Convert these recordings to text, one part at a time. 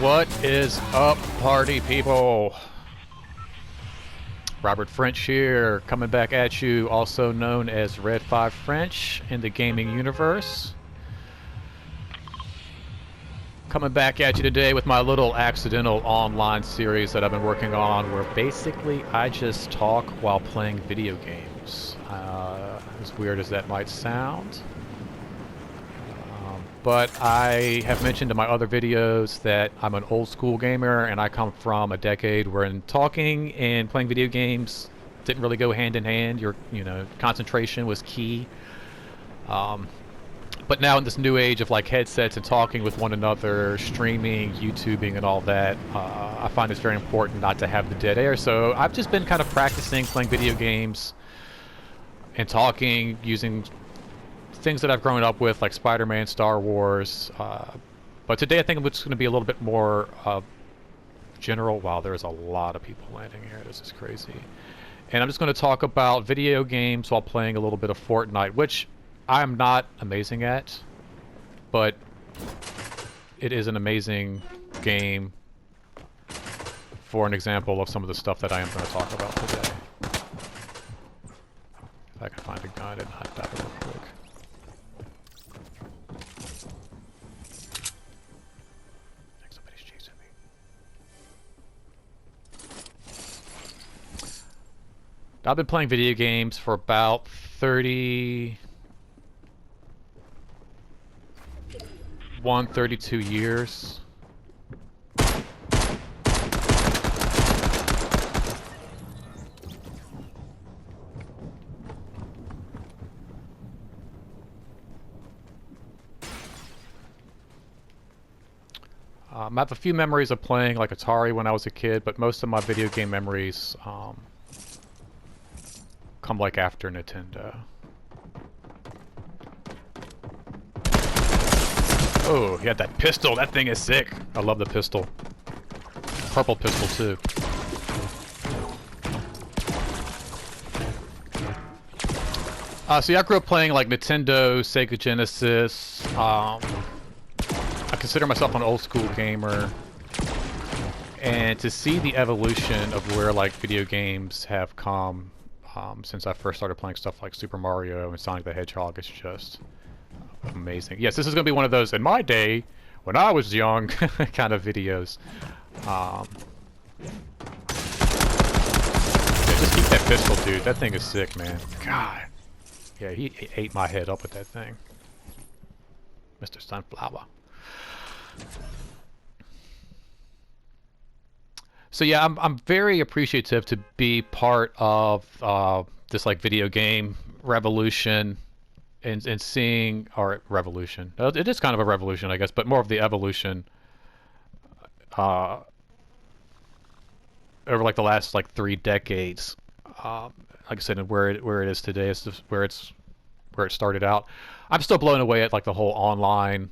What is up, party people? Robert French here, coming back at you, also known as Red 5 French in the gaming universe. Coming back at you today with my little accidental online series that I've been working on, where basically I just talk while playing video games. As weird as that might sound. But I have mentioned in my other videos that I'm an old school gamer and I come from a decade wherein talking and playing video games didn't really go hand in hand. Concentration was key. But now in this new age of like headsets and talking with one another, streaming, YouTubing and all that, I find it's very important not to have the dead air. So I've just been kind of practicing playing video games and talking using things that I've grown up with, like Spider-Man, Star Wars. But today I think it's going to be a little bit more general. Wow, there's a lot of people landing here. This is crazy. And I'm just going to talk about video games while playing a little bit of Fortnite, which I'm not amazing at, but it is an amazing game for an example of some of the stuff that I am going to talk about today. If I can find a gun and hunt that real quick. I've been playing video games for about 32 years. I have a few memories of playing like Atari when I was a kid, but most of my video game memories come like after Nintendo. Oh, he had that pistol. That thing is sick. I love the pistol. Purple pistol too. So yeah, I grew up playing like Nintendo, Sega Genesis. I consider myself an old school gamer. And to see the evolution of where like video games have come since I first started playing stuff like Super Mario and Sonic the Hedgehog is just amazing. Yes, this is going to be one of those, in my day, when I was young, kind of videos. Yeah, just keep that pistol, dude. That thing is sick, man. God. Yeah, he ate my head up with that thing. Mr. Sunflower. So yeah, I'm very appreciative to be part of this like video game revolution and seeing, or revolution. It is kind of a revolution, I guess, but more of the evolution over like the last like 3 decades. Like I said, and where it is today is just where it started out. I'm still blown away at like the whole online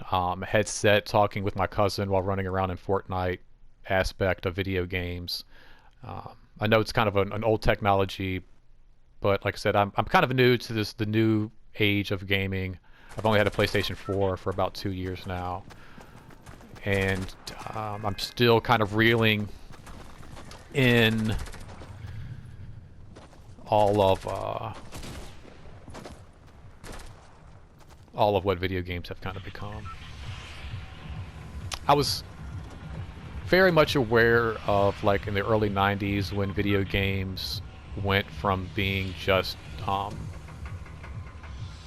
headset talking with my cousin while running around in Fortnite aspect of video games. I know it's kind of an old technology, but like I said, I'm kind of new to the new age of gaming. I've only had a PlayStation 4 for about 2 years now, and I'm still kind of reeling in all of what video games have kind of become. I was very much aware of like in the early 90s when video games went from being just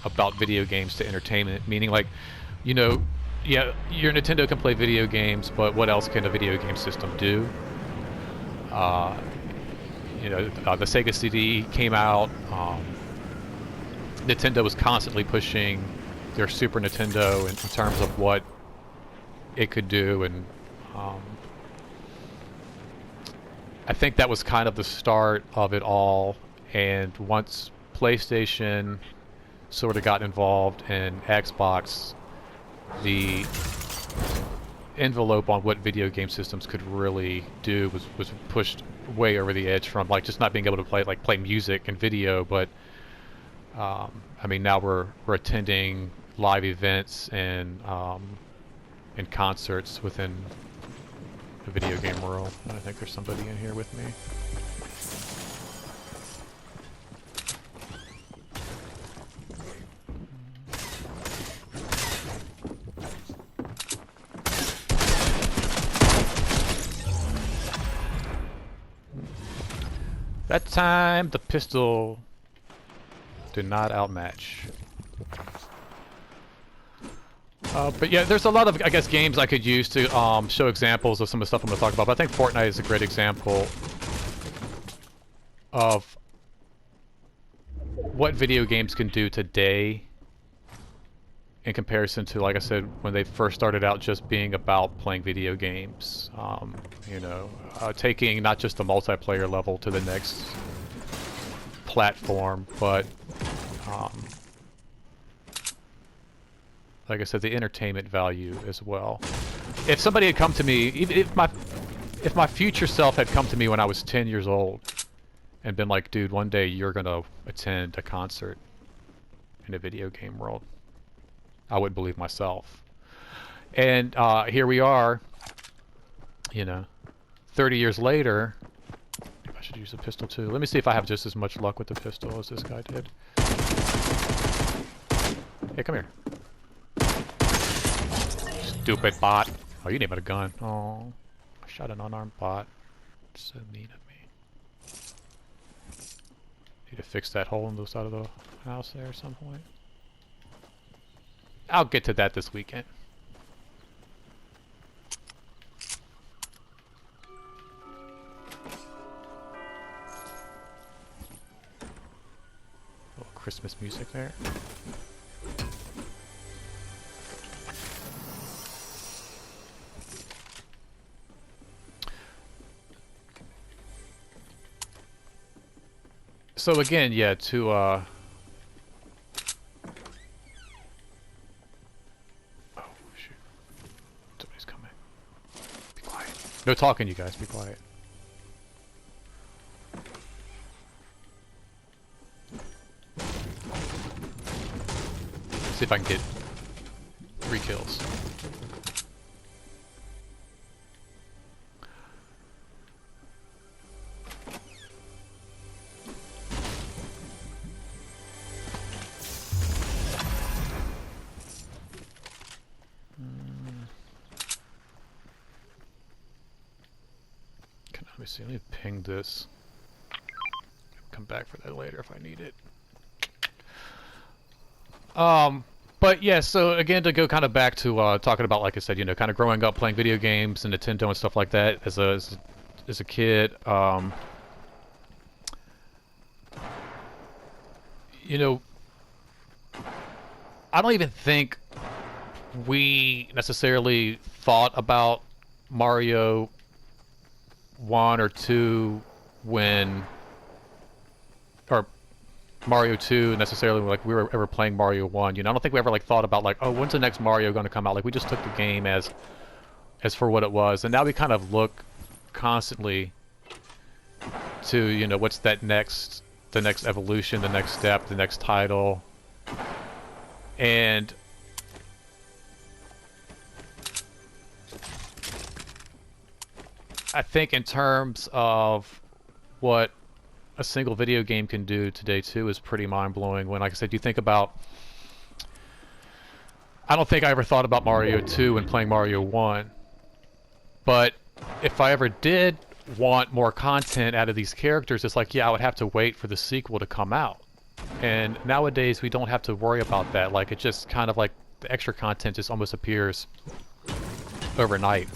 about video games to entertainment, meaning like, yeah, your Nintendo can play video games, but what else can a video game system do? The Sega CD came out. Nintendo was constantly pushing their Super Nintendo in terms of what it could do, and I think that was kind of the start of it all. And once PlayStation sort of got involved in Xbox, the envelope on what video game systems could really do was pushed way over the edge, from like just not being able to play music and video, but I mean, now we're attending live events and concerts within the video game world. I think there's somebody in here with me. That time, the pistol did not outmatch. But yeah, there's a lot of, I guess, games I could use to show examples of some of the stuff I'm going to talk about. But I think Fortnite is a great example of what video games can do today in comparison to, like I said, when they first started out just being about playing video games. You know, taking not just the multiplayer level to the next platform, but like I said, the entertainment value as well. If somebody had come to me, even if my future self had come to me when I was 10 years old and been like, dude, one day you're gonna attend a concert in a video game world, I wouldn't believe myself. And here we are, you know, 30 years later. Maybe I should use a pistol too. Let me see if I have just as much luck with the pistol as this guy did. Hey, come here. Stupid bot. Oh, you didn't have a gun. Oh, I shot an unarmed bot. So mean of me. Need to fix that hole in the side of the house there at some point. I'll get to that this weekend. Little Christmas music there. So again, yeah, to oh shoot. Somebody's coming. Be quiet. No talking, you guys, be quiet. See if I can get 3 kills. Let me see, let me ping this. Come back for that later if I need it. But yeah, so again, to go kind of back to talking about, like I said, you know, kind of growing up playing video games and Nintendo and stuff like that as a kid. You know, I don't even think we necessarily thought about Mario 1 or 2 when, or Mario 2 necessarily, like we were ever playing Mario 1. You know, I don't think we ever like thought about like, oh, when's the next Mario going to come out? Like we just took the game as for what it was, and now we kind of look constantly to, you know, what's that next, the next evolution, the next step, the next title, and I think in terms of what a single video game can do today too is pretty mind-blowing. When, like I said, you think about, I don't think I ever thought about Mario 2 when playing Mario 1, but if I ever did want more content out of these characters, it's like, yeah, I would have to wait for the sequel to come out. And nowadays we don't have to worry about that. Like, it just kind of like the extra content just almost appears overnight.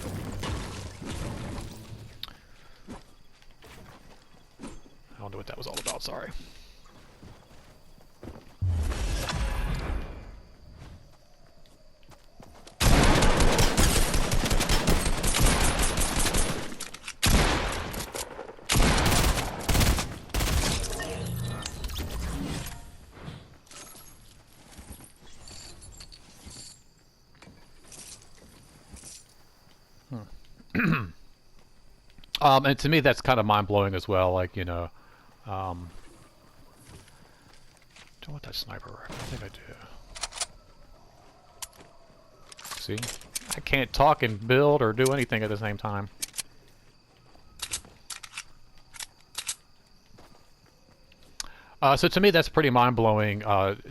I don't know what that was all about, sorry. And to me that's kind of mind-blowing as well, like, you know, don't want that sniper rifle. I think I do. See? I can't talk and build or do anything at the same time. So to me, that's pretty mind-blowing.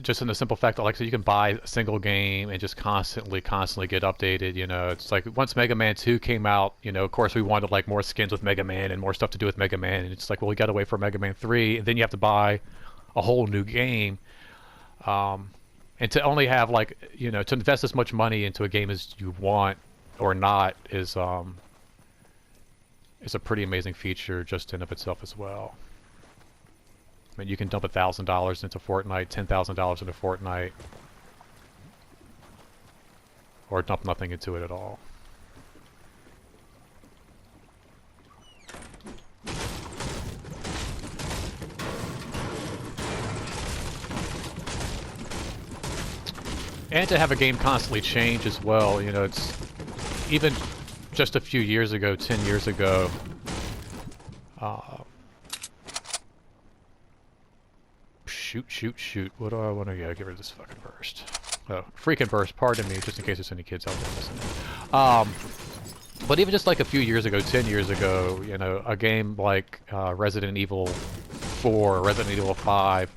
Just in the simple fact that, like, so you can buy a single game and just constantly get updated. You know, it's like once Mega Man 2 came out, you know, of course we wanted like more skins with Mega Man and more stuff to do with Mega Man, and it's like, well, we got to wait for Mega Man 3, and then you have to buy a whole new game. And to only have like, you know, to invest as much money into a game as you want or not is a pretty amazing feature just in of itself as well. I mean, you can dump $1,000 into Fortnite, $10,000 into Fortnite, or dump nothing into it at all. And to have a game constantly change as well, you know, it's even just a few years ago, 10 years ago, shoot. What do I want to get rid of this fucking burst? Oh, freaking burst, pardon me, just in case there's any kids out there listening. But even just like a few years ago, 10 years ago, you know, a game like Resident Evil 4, Resident Evil 5,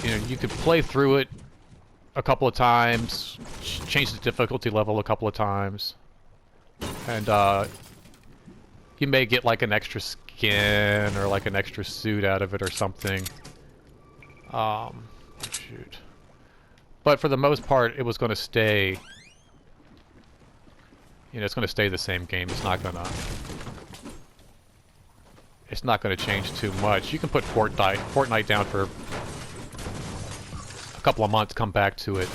you know, you could play through it a couple of times, change the difficulty level a couple of times, and you may get like an extra skin or like an extra suit out of it or something. Shoot. But for the most part, it was going to stay, you know, it's going to stay the same game. It's not going to change too much. You can put Fortnite down for a couple of months, come back to it,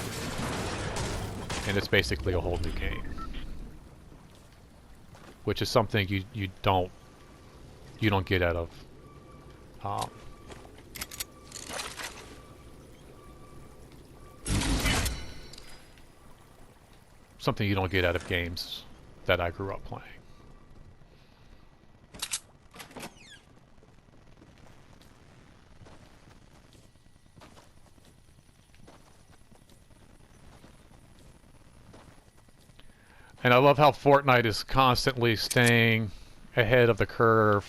and it's basically a whole new game. Which is something you don't get out of something you don't get out of games that I grew up playing. And I love how Fortnite is constantly staying ahead of the curve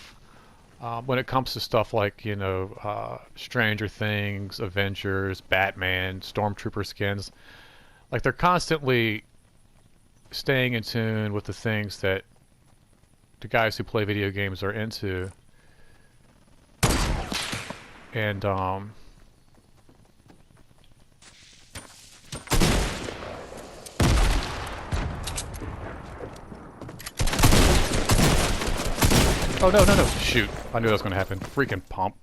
when it comes to stuff like, you know, Stranger Things, Avengers, Batman, Stormtrooper skins. Like, they're constantly staying in tune with the things that the guys who play video games are into. And, oh, no. Shoot. I knew that was going to happen. Freaking pump.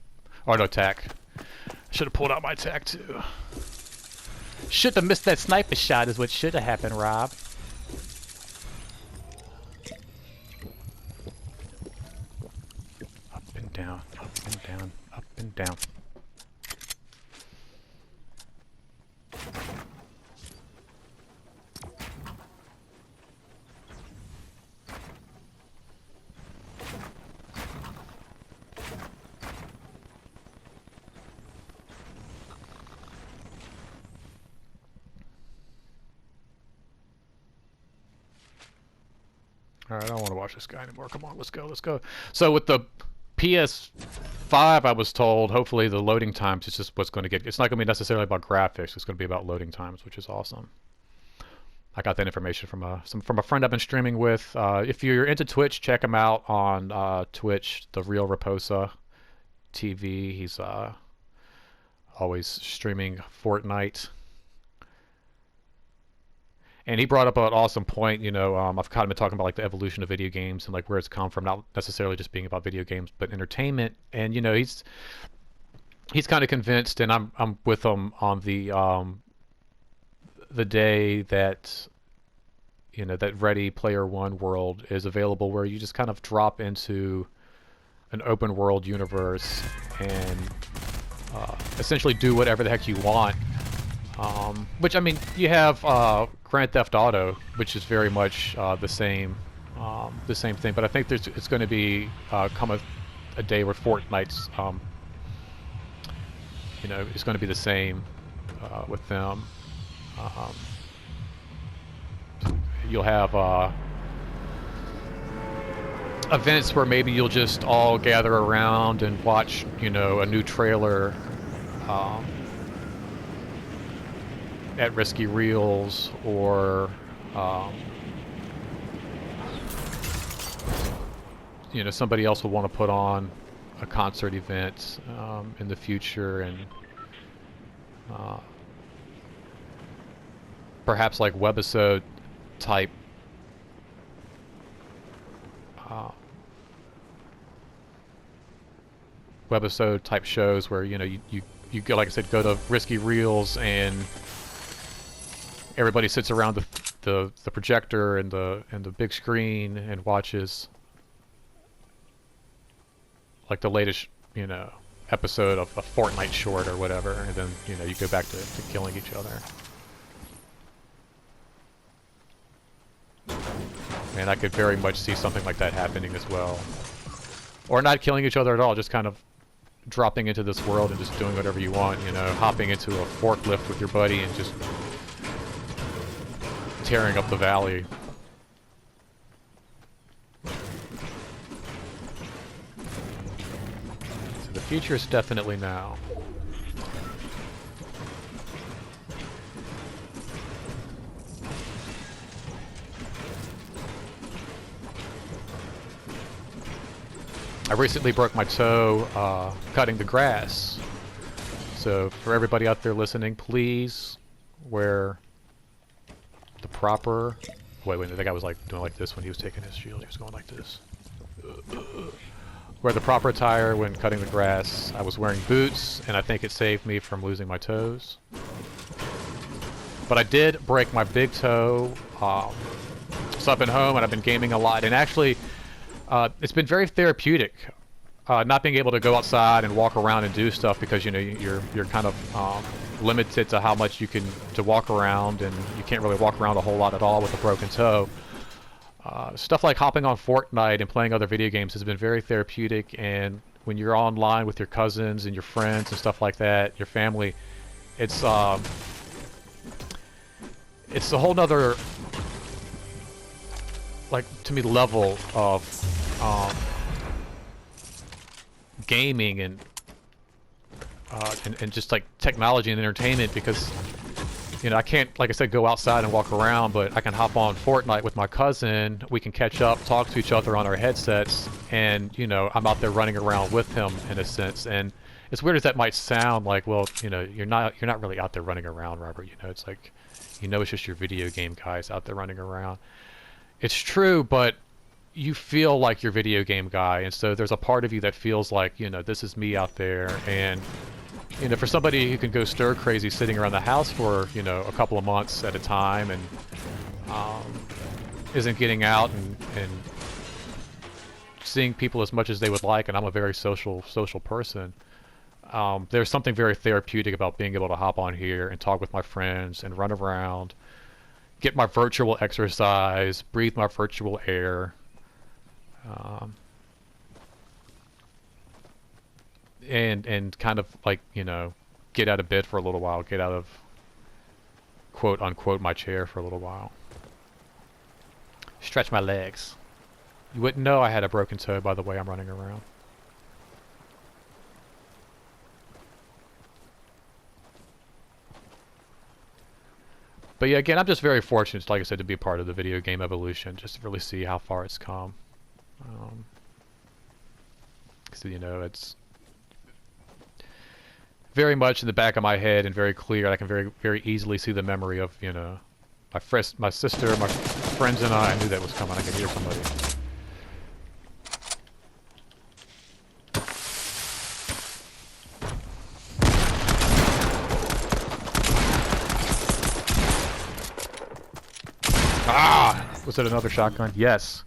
Oh, no, tack. I should have pulled out my tack, too. Should have missed that sniper shot is what should have happened, Rob. Up and down, up and down, up and down. Alright, I don't want to watch this guy anymore. Come on, let's go. So with the PS5, I was told, hopefully the loading times is just what's going to get... It's not going to be necessarily about graphics. It's going to be about loading times, which is awesome. I got that information from a friend I've been streaming with. If you're into Twitch, check him out on Twitch, The Real Raposa TV. He's always streaming Fortnite. And he brought up an awesome point, you know, I've kind of been talking about like the evolution of video games and like where it's come from, not necessarily just being about video games, but entertainment. And, you know, he's kind of convinced, and I'm with him on the day that, you know, that Ready Player One world is available, where you just kind of drop into an open world universe and essentially do whatever the heck you want. Which, I mean, you have Grand Theft Auto, which is very much the same thing. But I think it's going to be come a day where Fortnite's, you know, it's going to be the same with them. You'll have events where maybe you'll just all gather around and watch, you know, a new trailer at Risky Reels, or you know, somebody else will want to put on a concert event in the future, and perhaps like webisode type shows where, you know, you go, like I said, go to Risky Reels and everybody sits around the projector and the big screen and watches like the latest, you know, episode of a Fortnite short or whatever, and then, you know, you go back to killing each other. And I could very much see something like that happening as well. Or not killing each other at all, just kind of dropping into this world and just doing whatever you want, you know, hopping into a forklift with your buddy and just tearing up the valley. So the future is definitely now. I recently broke my toe cutting the grass. So for everybody out there listening, please wear the proper... Wait, that guy was like doing like this when he was taking his shield. He was going like this. Wear the proper attire when cutting the grass. I was wearing boots, and I think it saved me from losing my toes. But I did break my big toe. So I've been home and I've been gaming a lot, and actually it's been very therapeutic not being able to go outside and walk around and do stuff, because, you know, you're kind of limited to how much you can walk around, and you can't really walk around a whole lot at all with a broken toe. Stuff like hopping on Fortnite and playing other video games has been very therapeutic, and when you're online with your cousins and your friends and stuff like that, your family, it's a whole nother, like, to me, level of gaming and just like technology and entertainment, because, you know, I can't, like I said, go outside and walk around, but I can hop on Fortnite with my cousin. We can catch up, talk to each other on our headsets, and, you know, I'm out there running around with him in a sense. And as weird as that might sound, like, well, you know, you're not really out there running around, Robert. You know, it's like, you know, it's just your video game guys out there running around. It's true, but you feel like your video game guy, and so there's a part of you that feels like, you know, this is me out there. And, you know, for somebody who can go stir crazy sitting around the house for, you know, a couple of months at a time, and isn't getting out and seeing people as much as they would like, and I'm a very social person, there's something very therapeutic about being able to hop on here and talk with my friends and run around, get my virtual exercise, breathe my virtual air, and kind of, like, you know, get out of bed for a little while, get out of, quote unquote, my chair for a little while. Stretch my legs. You wouldn't know I had a broken toe by the way I'm running around. But yeah, again, I'm just very fortunate, like I said, to be a part of the video game evolution, just to really see how far it's come. So, you know, it's very much in the back of my head and very clear. I can very easily see the memory of, you know, my sister, my friends, and I knew that was coming. I could hear somebody. Ah! Was it another shotgun? Yes.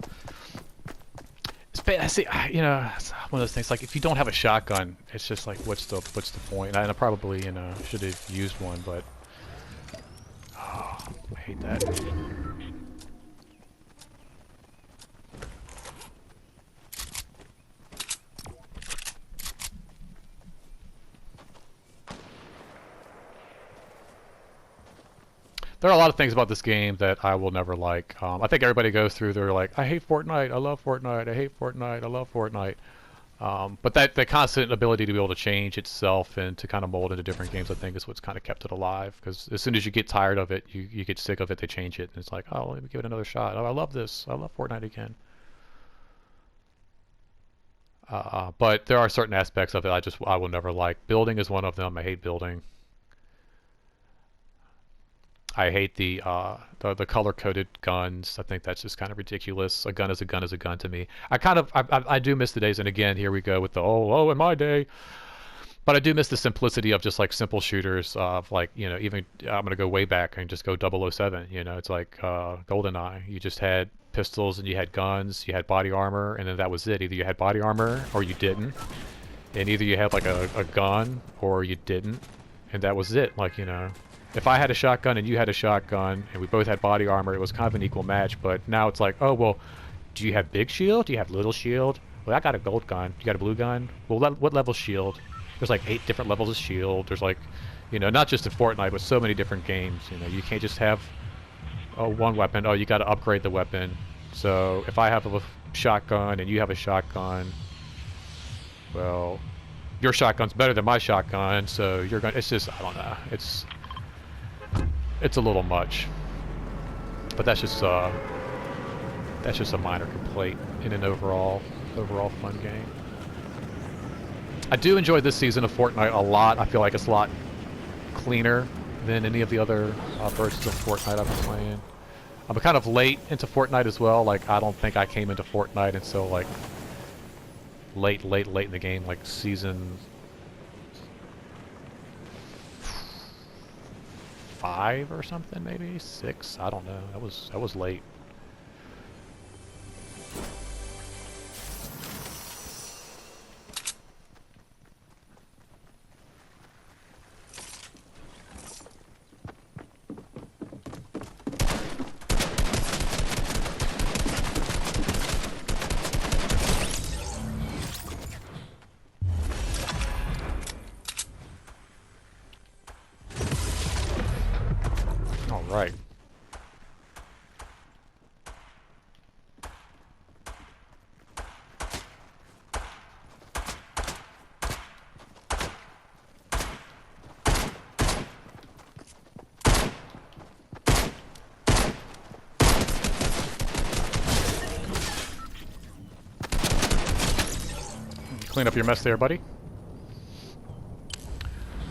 I see, you know, it's one of those things, like, if you don't have a shotgun, it's just like, what's the point? And I probably, you know, should have used one, but oh, I hate that. There are a lot of things about this game that I will never like. I think everybody goes through, they're like, I hate Fortnite, I love Fortnite, I hate Fortnite, I love Fortnite. But that constant ability to be able to change itself and to kind of mold into different games, I think, is what's kind of kept it alive. Because as soon as you get tired of it, you get sick of it, they change it, and it's like, oh, let me give it another shot. Oh, I love this. I love Fortnite again. But there are certain aspects of it I will never like. Building is one of them. I hate building. I hate the color-coded guns. I think that's just kind of ridiculous. A gun is a gun is a gun to me. I do miss the days, and again, here we go with the in my day. But I do miss the simplicity of just like simple shooters of like, even I'm gonna go way back and just go 007. It's like GoldenEye. You just had pistols and you had guns, you had body armor, and then that was it. Either you had body armor or you didn't, and either you had like a gun or you didn't, and that was it. Like, if I had a shotgun and you had a shotgun and we both had body armor, it was kind of an equal match. But now it's like, oh well, do you have big shield? Do you have little shield? Well, I got a gold gun. You got a blue gun? Well, what level shield? There's like 8 different levels of shield. There's like, not just in Fortnite, but so many different games. You can't just have one weapon. Oh, you got to upgrade the weapon. So if I have a shotgun and you have a shotgun, well, your shotgun's better than my shotgun, so you're going. It's just, I don't know. It's a little much. But that's just a minor complaint in an overall fun game. I do enjoy this season of Fortnite a lot. I feel like it's a lot cleaner than any of the other versions of Fortnite I've been playing. I'm kind of late into Fortnite as well. Like, I don't think I came into Fortnite until like late in the game, like season 5 or something, maybe 6. I don't know. That was late. Right. Clean up your mess there, buddy.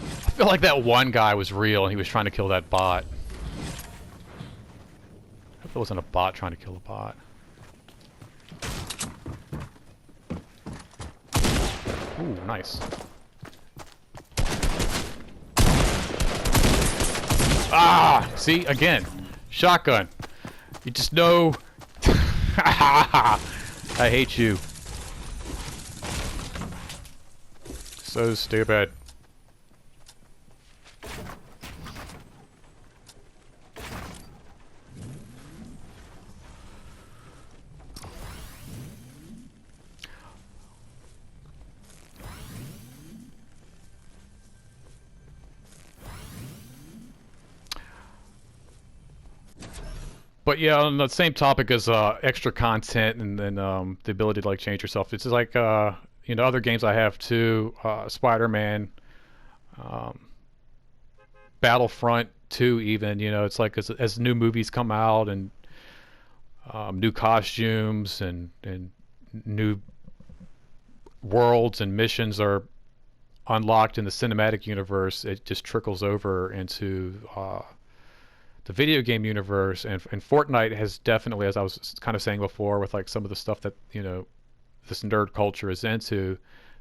I feel like that one guy was real and he was trying to kill that bot. It wasn't a bot trying to kill a bot. Ooh, nice. Ah! See? Again. Shotgun. You just know... I hate you. So stupid. But yeah, on the same topic as extra content and then the ability to like change yourself. It's like other games I have too. Spider-Man, Battlefront 2, even. It's like as new movies come out and new costumes and new worlds and missions are unlocked in the cinematic universe, it just trickles over into the video game universe, and Fortnite has definitely, as I was kind of saying before, with like some of the stuff that this nerd culture is into,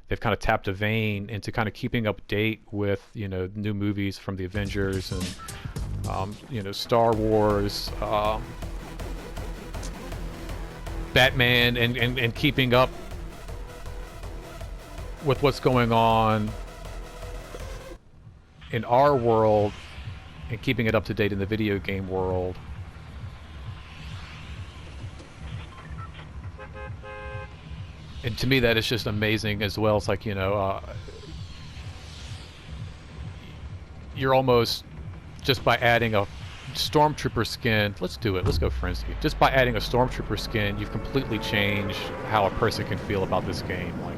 they've kind of tapped a vein into kind of keeping up date with new movies from the Avengers and Star Wars, Batman, and keeping up with what's going on in our world and keeping it up to date in the video game world. And to me, that is just amazing as well. It's like, you're almost, just by adding a Stormtrooper skin, let's do it, let's go frenzy. Just by adding a Stormtrooper skin, you've completely changed how a person can feel about this game. Like,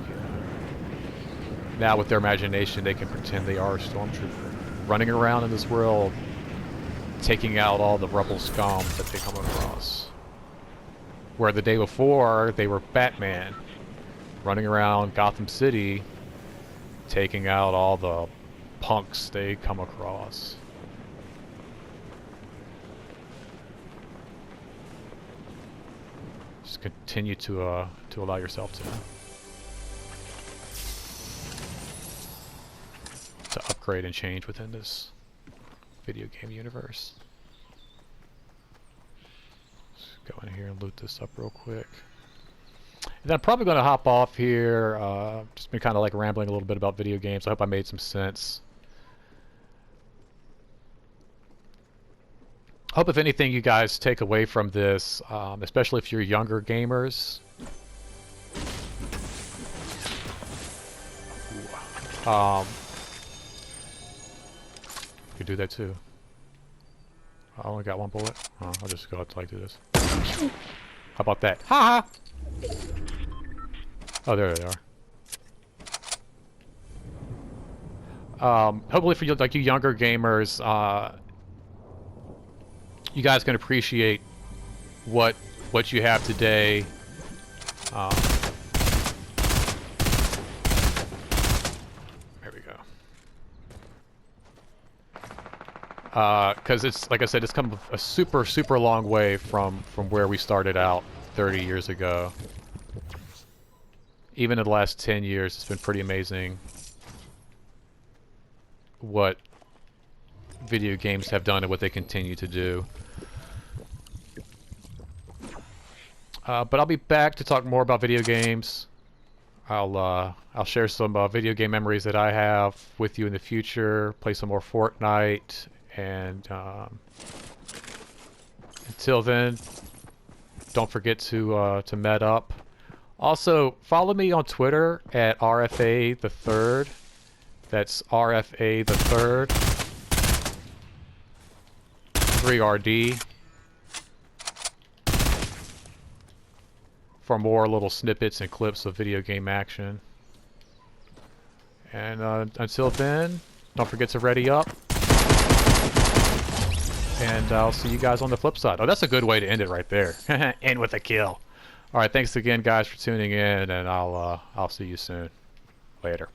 now with their imagination they can pretend they are a stormtrooper, running around in this world, taking out all the rebel scum that they come across. Where the day before, they were Batman, running around Gotham City, taking out all the punks they come across. Just continue to allow yourself to upgrade and change within this video game universe. Let's go in here and loot this up real quick. And then I'm probably going to hop off here. Just been kind of like rambling a little bit about video games. I hope I made some sense. I hope if anything you guys take away from this, especially if you're younger gamers. You could do that too. I only got one bullet. Oh, I'll just go up like this. How about that? Ha ha! Oh, there they are. Hopefully for you, like you younger gamers, you guys can appreciate what you have today. There we go. Because it's, like I said, it's come a super long way from where we started out 30 years ago. Even in the last 10 years, it's been pretty amazing what video games have done and what they continue to do. But I'll be back to talk more about video games. I'll share some video game memories that I have with you in the future. Play some more Fortnite, and until then, don't forget to med up. Also, follow me on Twitter at RFA the Third. That's RFA the Third. 3RD. For more little snippets and clips of video game action. And until then, don't forget to ready up. And I'll see you guys on the flip side. Oh, that's a good way to end it right there. End with a kill. All right, thanks again, guys, for tuning in, and I'll see you soon. Later.